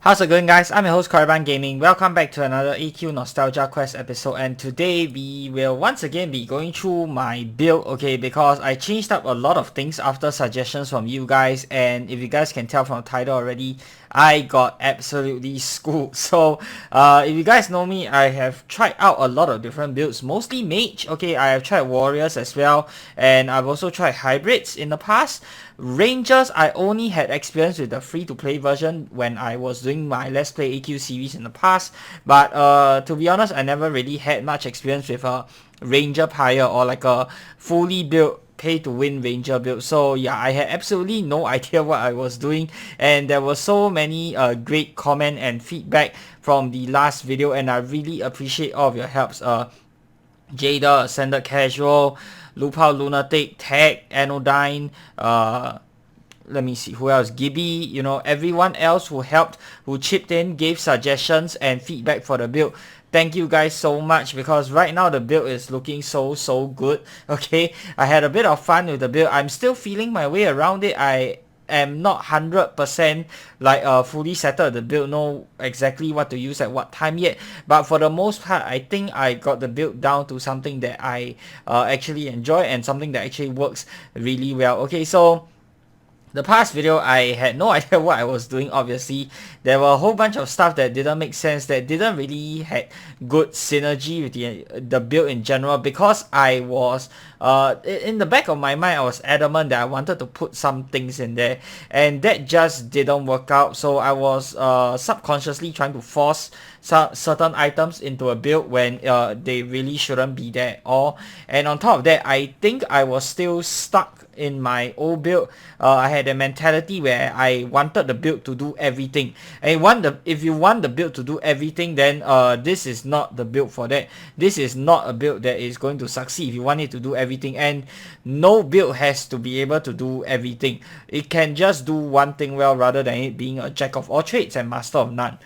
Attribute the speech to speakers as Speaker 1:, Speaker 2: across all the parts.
Speaker 1: How's it going, guys? I'm your host Caravan Gaming. Welcome back to another AQ Nostalgia Quest episode, and today we will once again be going through my build, okay, because I changed up a lot of things after suggestions from you guys, and if you guys can tell from the title already, I got absolutely schooled. So if you guys know me, I have tried out a lot of different builds, mostly mage, okay. I have tried warriors as well, and I've also tried hybrids in the past. Rangers, I only had experience with the free-to-play version when I was doing my Let's Play AQ series in the past, but to be honest, I never really had much experience with a Ranger Pyre or like a fully built pay-to-win Ranger build. So yeah, I had absolutely no idea what I was doing, and there were so many great comment and feedback from the last video, and I really appreciate all of your helps. Jada, Ascended Casual, Lupao Lunatic, Tag, Anodyne, let me see who else, Gibby, you know, everyone else who helped, who chipped in, gave suggestions and feedback for the build. Thank you guys so much, because right now the build is looking so good. Okay, I had a bit of fun with the build. I'm still feeling my way around it. I am not 100% like fully settled the build, know exactly what to use at what time yet, but for the most part I think I got the build down to something that I actually enjoy and something that actually works really well. Okay, so the past video, I had no idea what I was doing. Obviously, there were a whole bunch of stuff that didn't make sense, that didn't really had good synergy with the build in general, because I was in the back of my mind, I was adamant that I wanted to put some things in there, and that just didn't work out. So I was subconsciously trying to force certain items into a build when they really shouldn't be there at all. And on top of that, I think I was still stuck in my old build. I had a mentality where I wanted the build to do everything. And if you want the build to do everything, then this is not the build for that. This is not a build that is going to succeed if you want it to do everything. And no build has to be able to do everything. It can just do one thing well, rather than it being a jack of all trades and master of none.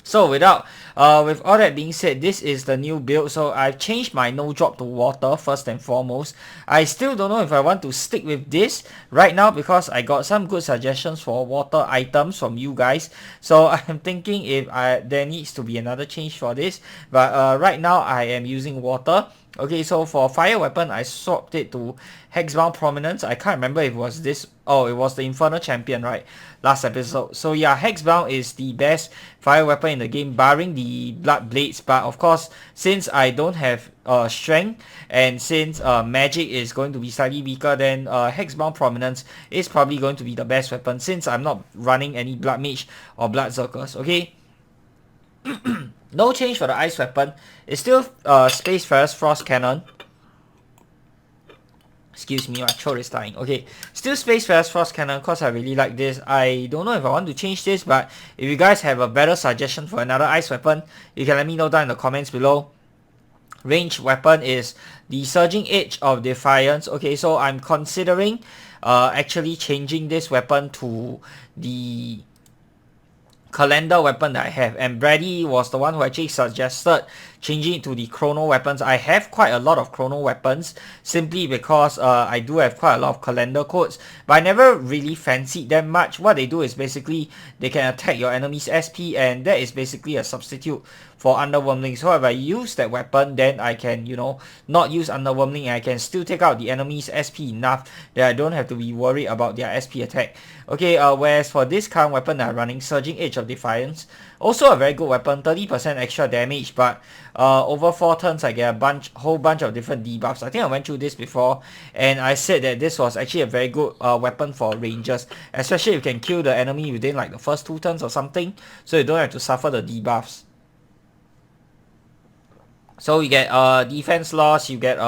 Speaker 1: So with all that being said, this is the new build. So I've changed my no drop to water first and foremost. I still don't know if I want to stick with this right now, because I got some good suggestions for water items from you guys. So I'm thinking if there needs to be another change for this, but right now I am using water. Okay, so for fire weapon, I swapped it to Hexbound Prominence. I can't remember if it was this. Oh, it was the Infernal Champion, right? Last episode. So yeah, Hexbound is the best fire weapon in the game, barring the Blood Blades. But of course, since I don't have strength, and since magic is going to be slightly weaker, then Hexbound Prominence is probably going to be the best weapon, since I'm not running any Blood Mage or Blood Circles. Okay. No change for the ice weapon. It's still Spacefarer's Frost Cannon. Excuse me, my throat is dying. Okay, still Spacefarer's Frost Cannon, because I really like this. I don't know if I want to change this, but if you guys have a better suggestion for another ice weapon, you can let me know down in the comments below. Range weapon is the Surging Edge of Defiance. Okay, so I'm considering actually changing this weapon to the calendar weapon that I have, and Brady was the one who actually suggested changing it to the chrono weapons. I have quite a lot of chrono weapons, simply because I do have quite a lot of calendar codes, but I never really fancied them much. What they do is basically they can attack your enemy's SP, and that is basically a substitute for Underwhelming. So if I use that weapon, then I can, you know, not use Underwhelming, and I can still take out the enemy's SP enough that I don't have to be worried about their SP attack. Okay, whereas for this current weapon that I'm running, Surging Edge of Defiance, also a very good weapon, 30% extra damage, but over 4 turns I get a whole bunch of different debuffs. I think I went through this before, and I said that this was actually a very good weapon for rangers, especially if you can kill the enemy within like the first 2 turns or something, so you don't have to suffer the debuffs. So you get defense loss, you get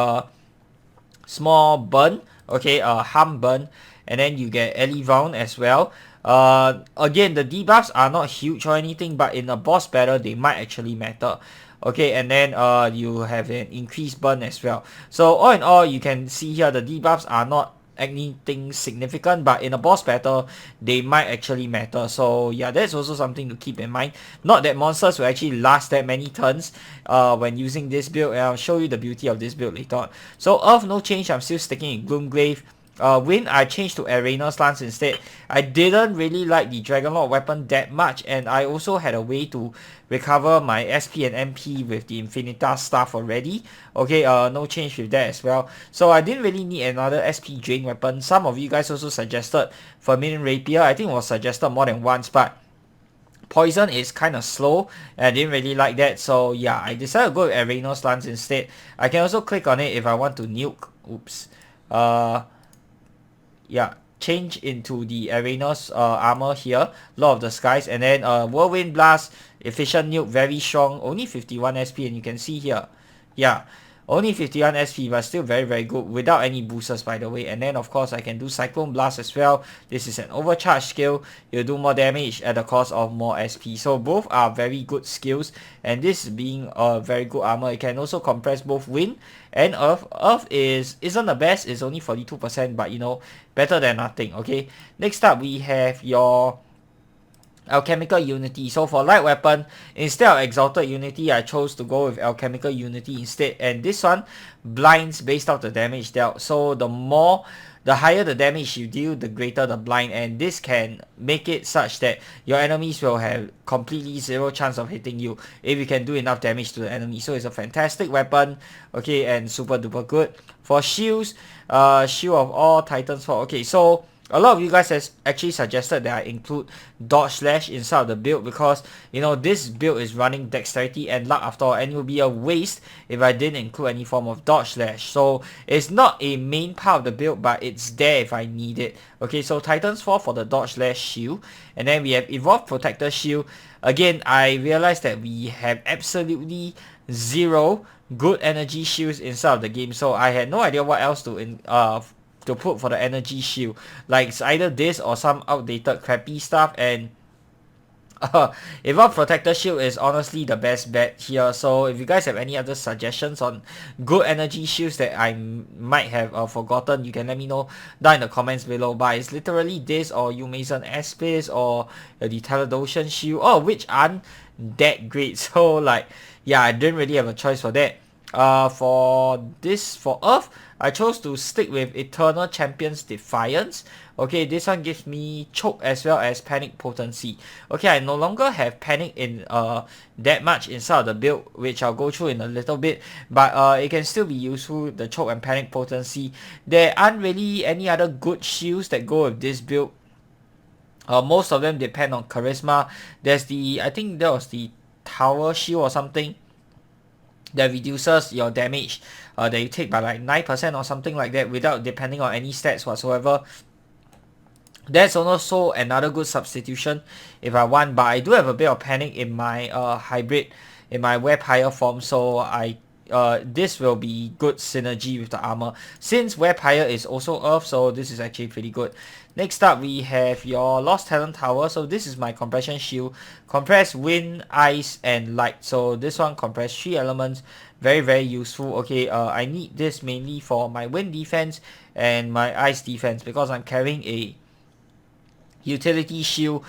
Speaker 1: small burn, okay, harm burn, and then you get Ellie Vound as well. Again, the debuffs are not huge or anything, but in a boss battle they might actually matter. Okay, and then you have an increased burn as well. So all in all, you can see here the debuffs are not anything significant, but in a boss battle they might actually matter. So yeah, that's also something to keep in mind. Not that monsters will actually last that many turns when using this build, and I'll show you the beauty of this build later on. So Earth, no change. I'm still sticking in Gloomglaive. Wind, I changed to Arena's Lance instead. I didn't really like the Dragonlord weapon that much, and I also had a way to recover my SP and MP with the Infinitas staff already. Okay, no change with that as well. So I didn't really need another SP drain weapon. Some of you guys also suggested Vermilion Rapier. I think it was suggested more than once, but Poison is kind of slow, and I didn't really like that. So yeah, I decided to go with Arena's Lance instead. I can also click on it if I want to nuke. Oops. Yeah, change into the Arena's armor here, Lord of the Skies, and then Whirlwind Blast, efficient nuke, very strong, only 51 SP, and you can see here, yeah, only 51 SP, but still very, very good, without any boosters, by the way. And then, of course, I can do Cyclone Blast as well. This is an overcharge skill. You'll do more damage at the cost of more SP. So both are very good skills, and this being a very good armor, it can also compress both Wind and Earth. Earth isn't the best, it's only 42%, but you know, better than nothing. Okay, next up we have your Alchemical Unity. So for light weapon, instead of Exalted Unity, I chose to go with Alchemical Unity instead, and this one blinds based off the damage dealt. So the higher the damage you deal, the greater the blind, and this can make it such that your enemies will have completely zero chance of hitting you if you can do enough damage to the enemy. So it's a fantastic weapon, okay, and super duper good. For shields, Shield of All, Titan's Fall. Okay, so a lot of you guys has actually suggested that I include Dodge Slash inside of the build because, you know, this build is running Dexterity and Luck after all, and it would be a waste if I didn't include any form of Dodge Slash. So it's not a main part of the build, but it's there if I need it. Okay, so Titan's Fall for the Dodge Slash shield, and then we have Evolved Protector Shield. Again, I realized that we have absolutely zero good energy shields inside of the game, so I had no idea what else to put for the energy shield. Like, it's either this or some outdated crappy stuff, and Evolved Protector Shield is honestly the best bet here. So if you guys have any other suggestions on good energy shields that I might have forgotten, you can let me know down in the comments below. But it's literally this or Mason Espis or the Teledosian Shield, which aren't that great. So like, yeah, I didn't really have a choice for that. For Earth, I chose to stick with Eternal Champion's Defiance. Okay, this one gives me choke as well as panic potency. Okay, I no longer have panic in that much inside of the build, which I'll go through in a little bit, but it can still be useful, the choke and panic potency. There aren't really any other good shields that go with this build. Most of them depend on charisma. There's I think there was the Tower Shield or something that reduces your damage that you take by like 9% or something like that without depending on any stats whatsoever. That's also another good substitution if I want, but I do have a bit of panic in my hybrid, in my Wildfire form, so this will be good synergy with the armor. Since Wildfire is also Earth, so this is actually pretty good. Next up, we have your Lost Talent Tower. So this is my compression shield. Compress Wind, Ice, and Light. So this one compress 3 elements. Very, very useful. Okay, I need this mainly for my Wind defense and my Ice defense because I'm carrying a utility shield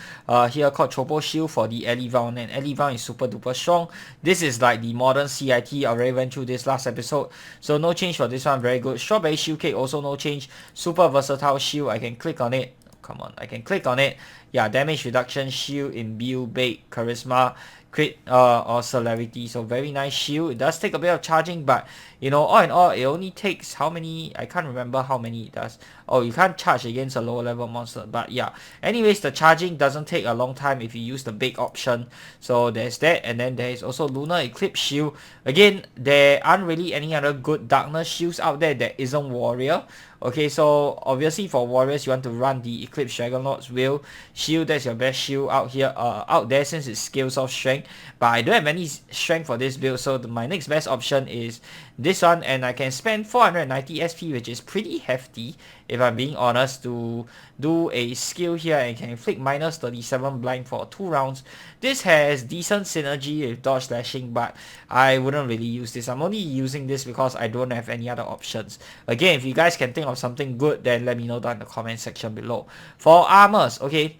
Speaker 1: here called Tropo Shield for the Elivound, and Elivound is super duper strong. This is like the modern CIT. I already went through this last episode, so no change for this one. Very good. Strawberry Shield Cake, also no change. Super versatile shield. I can click on it. Come on, I can click on it. Yeah, damage reduction shield, imbue, bait, charisma, crit, or celerity. So very nice shield. It does take a bit of charging, but you know, all in all, it only takes how many? I can't remember how many it does. Oh, you can't charge against a lower level monster, but yeah. Anyways, the charging doesn't take a long time if you use the big option. So there's that, and then there is also Lunar Eclipse Shield. Again, there aren't really any other good darkness shields out there that isn't Warrior. Okay, so obviously for warriors, you want to run the Eclipse Dragonlord's Will shield. That's your best shield out there since it scales off strength. But I don't have any strength for this build, so my next best option is this one, and I can spend 490 SP, which is pretty hefty if I'm being honest, to do a skill here and can inflict minus 37 blind for 2 rounds. This has decent synergy with dodge slashing, but I wouldn't really use this. I'm only using this because I don't have any other options. Again, if you guys can think of something good, then let me know down in the comment section below. For armors, okay,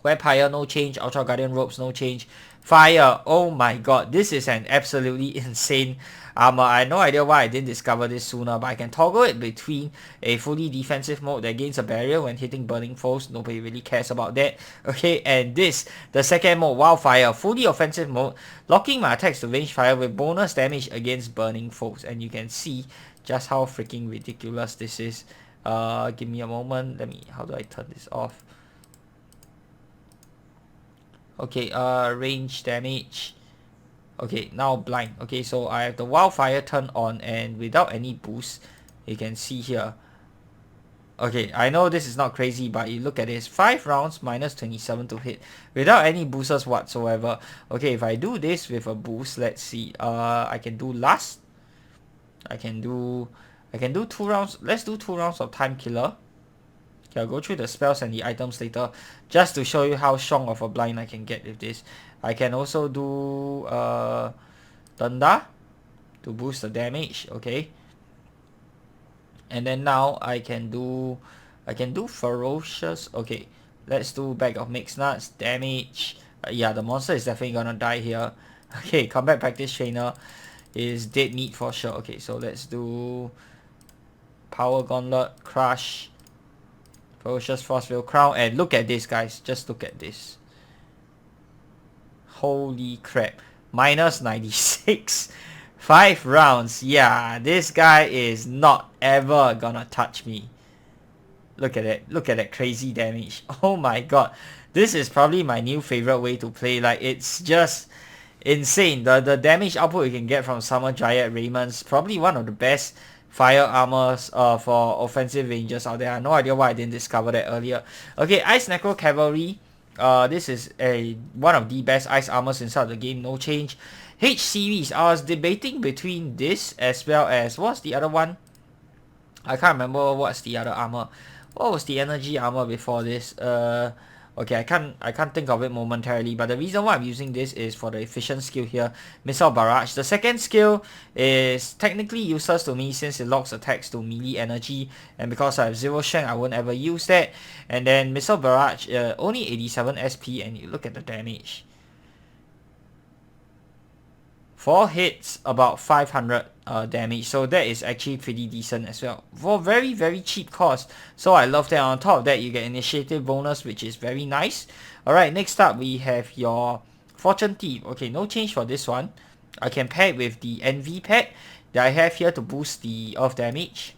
Speaker 1: Wildfire no change, Ultra Guardian Robes no change, Fire. Oh my god, this is an absolutely insane armor. I have no idea why I didn't discover this sooner, but I can toggle it between a fully defensive mode that gains a barrier when hitting burning foes. Nobody really cares about that. Okay, and this, the second mode, Wildfire, fully offensive mode, locking my attacks to range fire with bonus damage against burning foes. And you can see just how freaking ridiculous this is. Give me a moment. How do I turn this off? Okay, range damage. Okay, now blind. Okay, so I have the Wildfire turned on, and without any boost, you can see here. Okay, I know this is not crazy, but you look at this. 5 rounds, minus 27 to hit, without any boosters whatsoever. Okay, if I do this with a boost, let's see. I can do last. I can do 2 rounds. Let's do 2 rounds of Time Killer. Okay, I'll go through the spells and the items later, just to show you how strong of a blind I can get with this. I can also do Thunder to boost the damage. Okay, and then now I can do Ferocious. Okay, let's do Bag of Mixed Nuts damage. Yeah, the monster is definitely gonna die here. Okay, Combat Practice Trainer is dead meat for sure. Okay, so let's do Power Gauntlet, Crush, Ferocious Frostveil Crown, and look at this, guys. Just look at this. Holy crap. Minus 96. 5 rounds. Yeah, this guy is not ever gonna touch me. Look at it. Look at that crazy damage. Oh my god. This is probably my new favorite way to play. Like, it's just insane. The damage output you can get from Summer Dryad Raymond's probably one of the best fire armors for offensive rangers out there. I have no idea why I didn't discover that earlier. Okay, Ice Necro Cavalry. This is one of the best ice armors inside the game. No change. H series. I was debating between this as well as, what's the other one? I can't remember what's the other armor. What was the energy armor before this? Okay, I can't think of it momentarily, but the reason why I'm using this is for the efficient skill here, Missile Barrage. The second skill is technically useless to me since it locks attacks to melee energy, and because I have 0 strength, I won't ever use that. And then Missile Barrage, only 87 SP, and you look at the damage. 4 hits, about 500 damage, so that is actually pretty decent as well for very, very cheap cost. So I love that. On top of that, you get initiative bonus, which is very nice. Alright, next up we have your Fortune Thief. Okay, no change for this one. I can pair it with the Envy pet that I have here to boost the earth damage.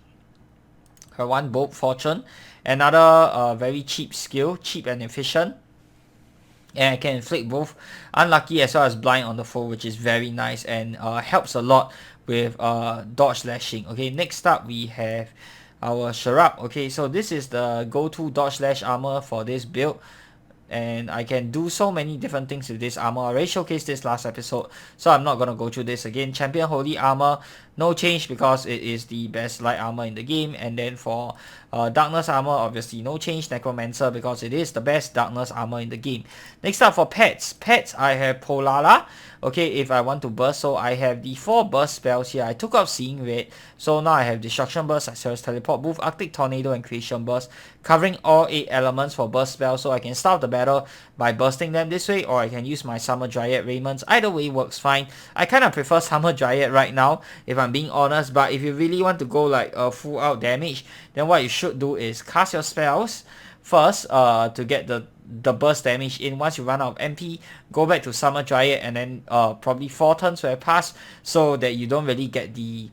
Speaker 1: One Bolt Fortune, another very cheap skill, cheap and efficient. And I can inflict both unlucky as well as blind on the foe, which is very nice and helps a lot with dodge slashing. Okay, next up we have our Sharab. Okay, so this is the go-to dodge slash armor for this build, and I can do so many different things with this armor. I already showcased this last episode, so I'm not gonna go through this again. Champion Holy Armor, no change because it is the best light armor in the game. And then for Darkness Armor, obviously no change. Necromancer, because it is the best Darkness Armor in the game. Next up for pets. I have Polala. Okay, if I want to burst, so I have the 4 burst spells here. I took out Seeing Red, so now I have Destruction Burst, Acere's Teleport, Booth, Arctic Tornado, and Creation Burst, covering all 8 elements for burst spells, so I can start the battle by bursting them this way, or I can use my Summer Dryad Raymonds. Either way works fine. I kind of prefer Summer Dryad right now, if I'm being honest, but if you really want to go like a full out damage, then what you should do is cast your spells first to get the burst damage in. Once you run out of MP, go back to Summer Dryad, and then probably 4 turns will have passed, so that you don't really get the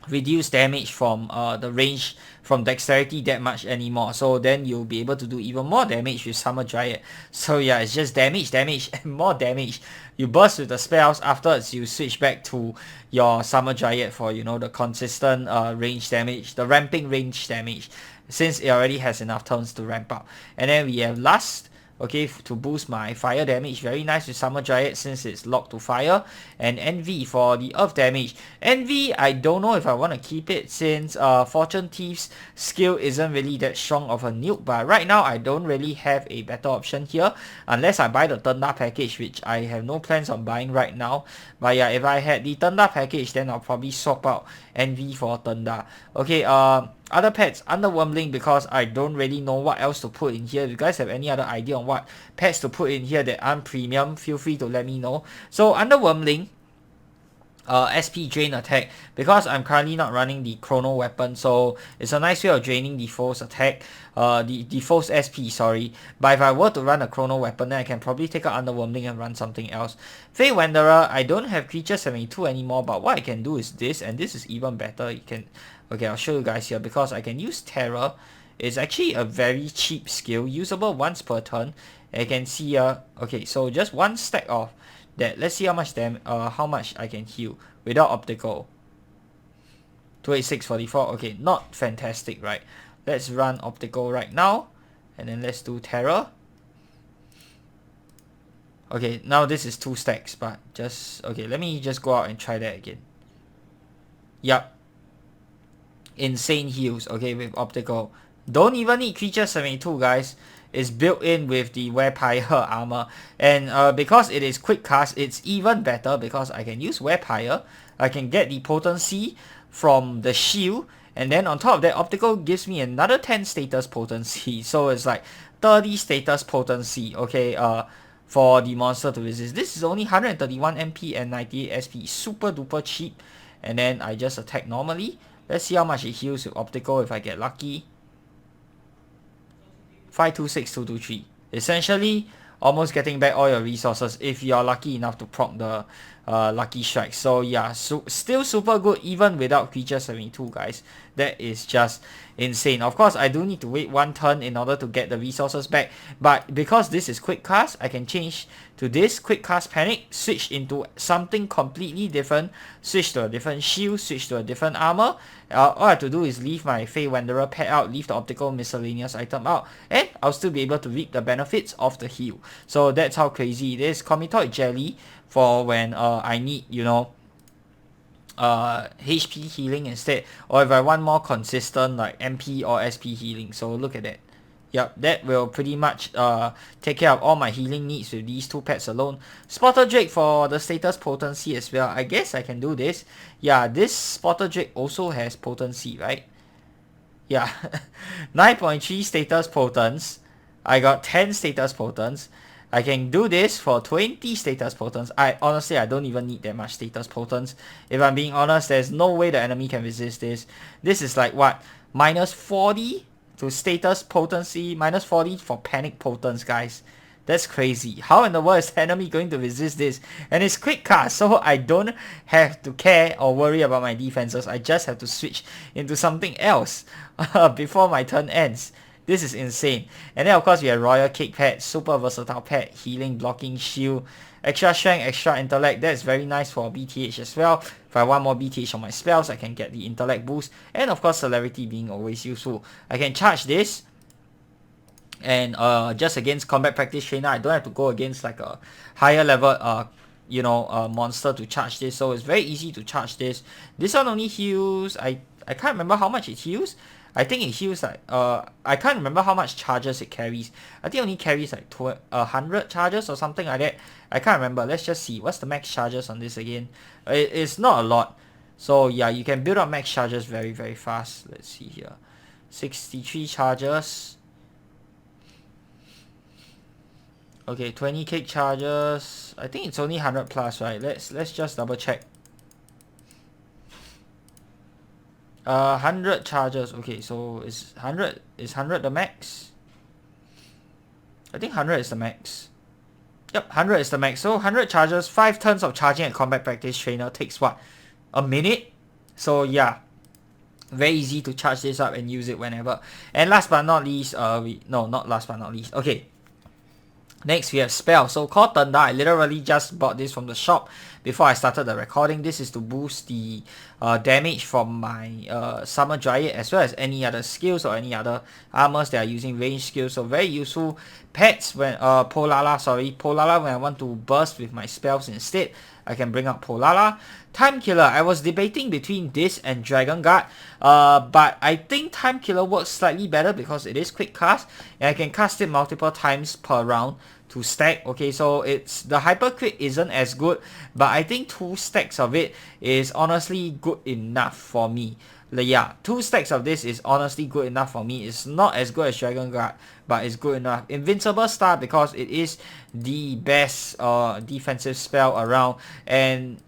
Speaker 1: reduced damage from the range from dexterity that much anymore. So then you'll be able to do even more damage with Summer Dryad. So yeah, it's just damage, and more damage. You burst with the spells, afterwards you switch back to your Summer Dryad for, you know, the consistent range damage, the ramping range damage, since it already has enough turns to ramp up. And then we have Lust, okay, to boost my fire damage. Very nice with Summer Dryad since it's locked to fire. And Envy for the earth damage. Envy, I don't know if I want to keep it since Fortune Thief's skill isn't really that strong of a nuke, but right now I don't really have a better option here unless I buy the Thunder package, which I have no plans on buying right now. But yeah, if I had the Thunder package, then I'll probably swap out Envy for Thunder. Okay, Other pets, underwhelming because I don't really know what else to put in here. If you guys have any other idea on what pets to put in here that aren't premium, feel free to let me know. So underwhelming, SP drain attack, because I'm currently not running the chrono weapon, so it's a nice way of draining the foe's attack, the foe's SP, sorry. But if I were to run a chrono weapon, then I can probably take out underwhelming and run something else. Fey Wanderer, I don't have creature 72 anymore, but what I can do is this, and this is even better. You can, okay, I'll show you guys here, because I can use Terror. It's actually a very cheap skill, usable once per turn. And you can see okay, so just one stack of that. Let's see how much I can heal without optical. 28644. Okay, not fantastic, right? Let's run optical right now, and then let's do Terror. Okay, now this is 2 stacks, but just okay. Let me just go out and try that again. Yup. Insane heals, okay, with optical. Don't even need creature 72, guys. It's built in with the Wildfire armor, and because it is quick cast, it's even better because I can use Wildfire. I can get the potency from the shield, and then on top of that, optical gives me another 10 status potency. So it's like 30 status potency, okay, for the monster to resist. This is only 131 MP and 98 SP, super duper cheap. And then I just attack normally. Let's see how much it heals with optical if I get lucky. 526223. Essentially, almost getting back all your resources if you're lucky enough to proc the lucky strike. So yeah, still super good even without creature 72, guys. That is just insane. Of course, I do need to wait 1 turn in order to get the resources back, but because this is quick cast, I can change to this quick cast panic, switch into something completely different, switch to a different shield, switch to a different armor. All I have to do is leave my Fey Wanderer pet out, leave the optical miscellaneous item out, and I'll still be able to reap the benefits of the heal. So that's how crazy it is. Comitoid Jelly for when I need, you know, HP healing instead, or if I want more consistent like MP or SP healing. So look at that. Yep, that will pretty much take care of all my healing needs with these 2 pets alone. Spotter Drake for the status potency as well. I guess I can do this. Yeah, this Spotter Drake also has potency, right? Yeah, 9.3 status potence. I got 10 status potence. I can do this for 20 status potence. Honestly, I don't even need that much status potence. If I'm being honest, there's no way the enemy can resist this. This is like what? Minus 40 to status potency, minus 40 for panic potence, guys. That's crazy. How in the world is the enemy going to resist this? And it's quick cast, so I don't have to care or worry about my defenses. I just have to switch into something else before my turn ends. This is insane. And then of course we have Royal Cake Pet, super versatile pet, healing, blocking, shield, extra strength, extra intellect. That's very nice for BTH as well. If I want more BTH on my spells, I can get the intellect boost. And of course celerity being always useful. I can charge this. And just against combat practice trainer, I don't have to go against like a higher level monster to charge this. So it's very easy to charge this. This one only heals, I can't remember how much it heals. I think it heals like, I can't remember how much charges it carries. I think it only carries like 100 charges or something like that. I can't remember. Let's just see. What's the max charges on this again? It's not a lot. So yeah, you can build up max charges very, very fast. Let's see here. 63 charges. Okay, 20 cake charges. I think it's only 100 plus, right? Let's just double check. 100 charges. Okay, so is 100 the max? I think 100 is the max. Yep, 100 is the max. So 100 charges, 5 turns of charging at combat practice trainer takes what? A minute? So yeah, very easy to charge this up and use it whenever. And last but not least, not last but not least. Okay. Next we have spell. So called Thunder. I literally just bought this from the shop before I started the recording. This is to boost the damage from my Summer Dryad as well as any other skills or any other armors that are using range skills. So very useful pets when Polala when I want to burst with my spells instead. I can bring up Polala. Time Killer. I was debating between this and Dragon Guard, but I think Time Killer works slightly better because it is quick cast and I can cast it multiple times per round to stack. Okay, so it's the hyper crit isn't as good, but I think 2 stacks of it is honestly good enough for me. yeah, 2 stacks of this is honestly good enough for me. It's not as good as Dragon Guard, but it's good enough. Invincible Star, because it is the best defensive spell around, and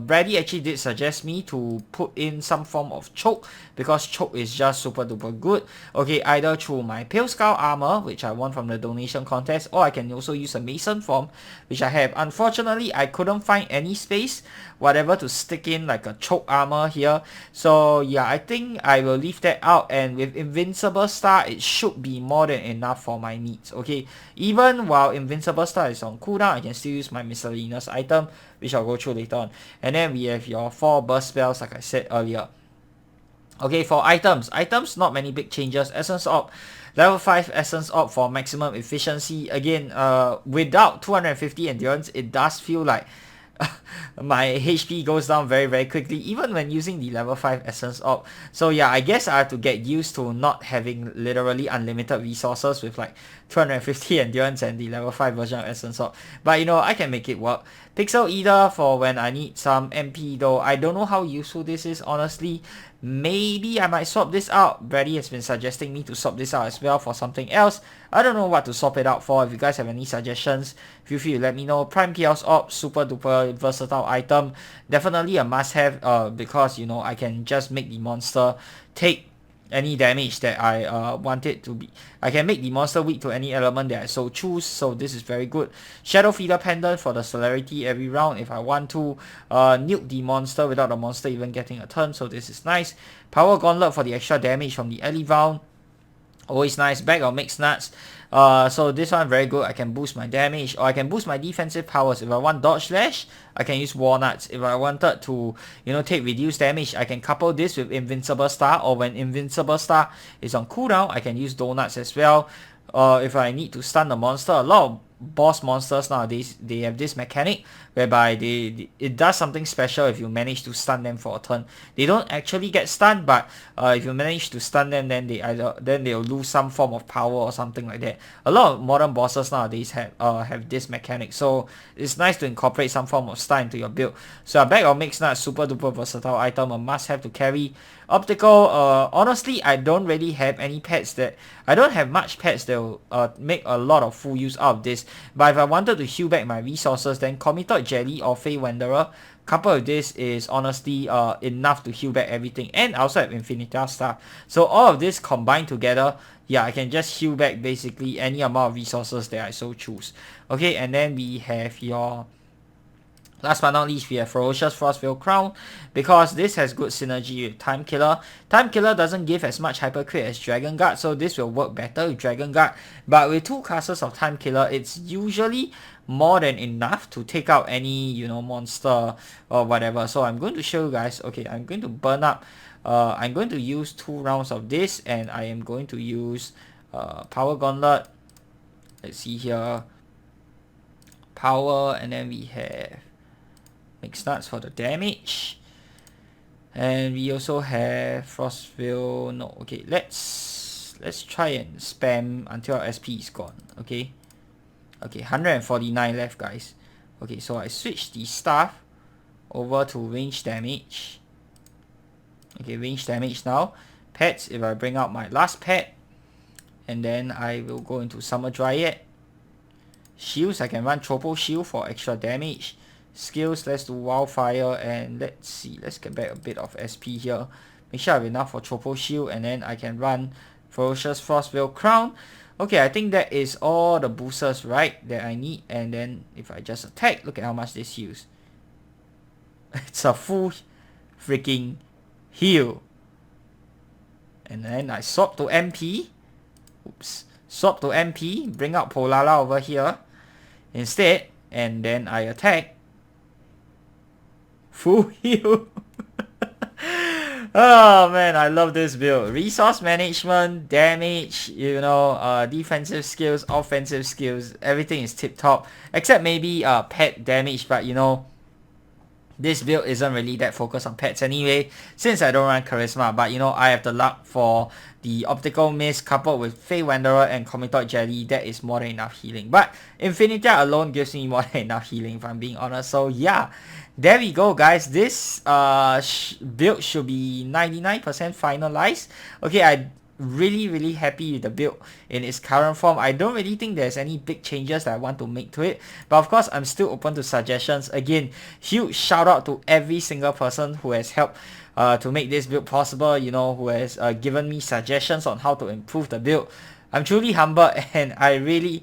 Speaker 1: Brady actually did suggest me to put in some form of choke, because choke is just super duper good. Okay, either through my Pale Skull armor, which I won from the donation contest, or I can also use a Mason form, which I have. Unfortunately, I couldn't find any space whatever to stick in like a choke armor here, so yeah, I think I will leave that out. And with Invincible Star, it should be more than enough for my needs. Okay, even while Invincible Star is on cooldown, I can still use my miscellaneous item, which I'll go through later on. And then we have your 4 burst spells like I said earlier. Okay, for items, not many big changes. Essence Orb, level 5 Essence Orb for maximum efficiency. Again, without 250 endurance, it does feel like my HP goes down very quickly, even when using the level 5 Essence Orb. So yeah, I guess I have to get used to not having literally unlimited resources with like 250 endurance and the level 5 version of Essence Orb. But you know, I can make it work. Pixel Eater for when I need some MP though. I don't know how useful this is, honestly. Maybe I might swap this out. Brady has been suggesting me to swap this out as well for something else. I don't know what to swap it out for. If you guys have any suggestions, feel free to let me know. Prime Chaos Orb, super duper versatile item. Definitely a must have because you know, I can just make the monster take any damage that I want it to be. I can make the monster weak to any element that I so choose, so this is very good. Shadow Feeder Pendant for the celerity every round if I want to. Nuke the monster without the monster even getting a turn, so this is nice. Power Gauntlet for the extra damage from the early round. Always nice. Bag of Mixed Nuts. So this one very good. I can boost my damage, or I can boost my defensive powers. If I want Dodge Slash, I can use Walnuts. If I wanted to, you know, take reduced damage, I can couple this with Invincible Star, or when Invincible Star is on cooldown, I can use Donuts as well. If I need to stun the monster, a lot of boss monsters nowadays, they have this mechanic whereby it does something special if you manage to stun them for a turn. They don't actually get stunned, but if you manage to stun them, then they'll lose some form of power or something like that. A lot of modern bosses nowadays have this mechanic, so it's nice to incorporate some form of stun into your build. So a Bag of Mixed Nuts, super duper versatile item, a must have to carry. Optical, honestly, I don't really have any pets that... I don't have much pets that will make a lot of full use out of this. But if I wanted to heal back my resources, then Committed Jelly or Fey Wanderer, couple of this is honestly enough to heal back everything. And I also have Infinitas Star. So all of this combined together, yeah, I can just heal back basically any amount of resources that I so choose. Okay, and then we have your... Last but not least, we have Ferocious Frostveil Crown, because this has good synergy with Time Killer. Time Killer doesn't give as much hyper crit as Dragon Guard, so this will work better with Dragon Guard. But with 2 classes of Time Killer, it's usually more than enough to take out any, you know, monster or whatever. So I'm going to show you guys. Okay, I'm going to burn up. I'm going to use 2 rounds of this, and I am going to use Power Gauntlet. Let's see here. Power, and then we have Mixed Nuts for the damage, and we also have Frostveil. No, okay, let's try and spam until our SP is gone. Okay, 149 left, guys. Okay, so I switch the staff over to range damage. Okay, range damage now. Pets, if I bring out my last pet, and then I will go into Summer Dryad. Shields, I can run Tropo Shield for extra damage. Skills, let's do Wildfire, and let's see, let's get back a bit of SP here. Make sure I have enough for Tropo Shield, and then I can run Ferocious Frostveil Crown. Okay, I think that is all the boosters, right, that I need. And then if I just attack, look at how much this heals. It's a full freaking heal. And then I swap to MP. Oops. Swap to MP, bring out Polala over here instead, and then I attack. Full heal. Oh man, I love this build. Resource management, damage, you know, defensive skills, offensive skills, everything is tip top. Except maybe pet damage, but you know, this build isn't really that focused on pets anyway, since I don't run Charisma, but you know, I have the luck for the Optical Mist coupled with Fey Wanderer and Commitoid Jelly. That is more than enough healing. But Infinitia alone gives me more than enough healing, if I'm being honest. So yeah, there we go guys. This build should be 99% finalized. Okay, I really happy with the build in its current form. I don't really think there's any big changes that I want to make to it, but of course I'm still open to suggestions. Again, huge shout out to every single person who has helped to make this build possible, you know, who has given me suggestions on how to improve the build. I'm truly humbled, and I really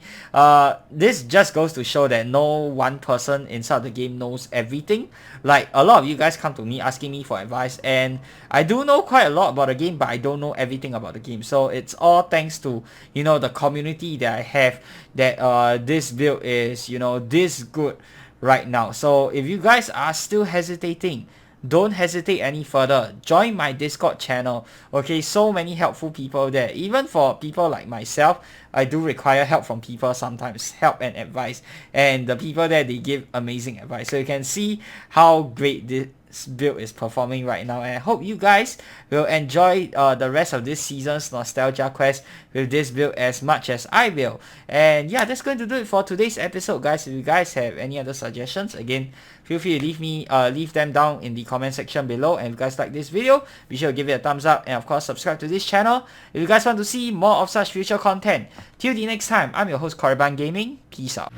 Speaker 1: this just goes to show that no one person inside the game knows everything. Like, a lot of you guys come to me asking me for advice, and I do know quite a lot about the game, but I don't know everything about the game. So it's all thanks to, you know, the community that I have, that this build is, you know, this good right now. So if you guys are still hesitating, don't hesitate any further. Join my Discord channel. Okay, so many helpful people there. Even for people like myself, I do require help from people sometimes, help and advice. And the people there, they give amazing advice. So you can see how great this build is performing right now, and I hope you guys will enjoy the rest of this season's Nostalgia Quest with this build as much as I will. And yeah, that's going to do it for today's episode, guys. If you guys have any other suggestions, again, feel free to leave them down in the comment section below. And if you guys like this video, be sure to give it a thumbs up, and of course subscribe to this channel if you guys want to see more of such future content. Till the next time, I'm your host Korriban Gaming. Peace out.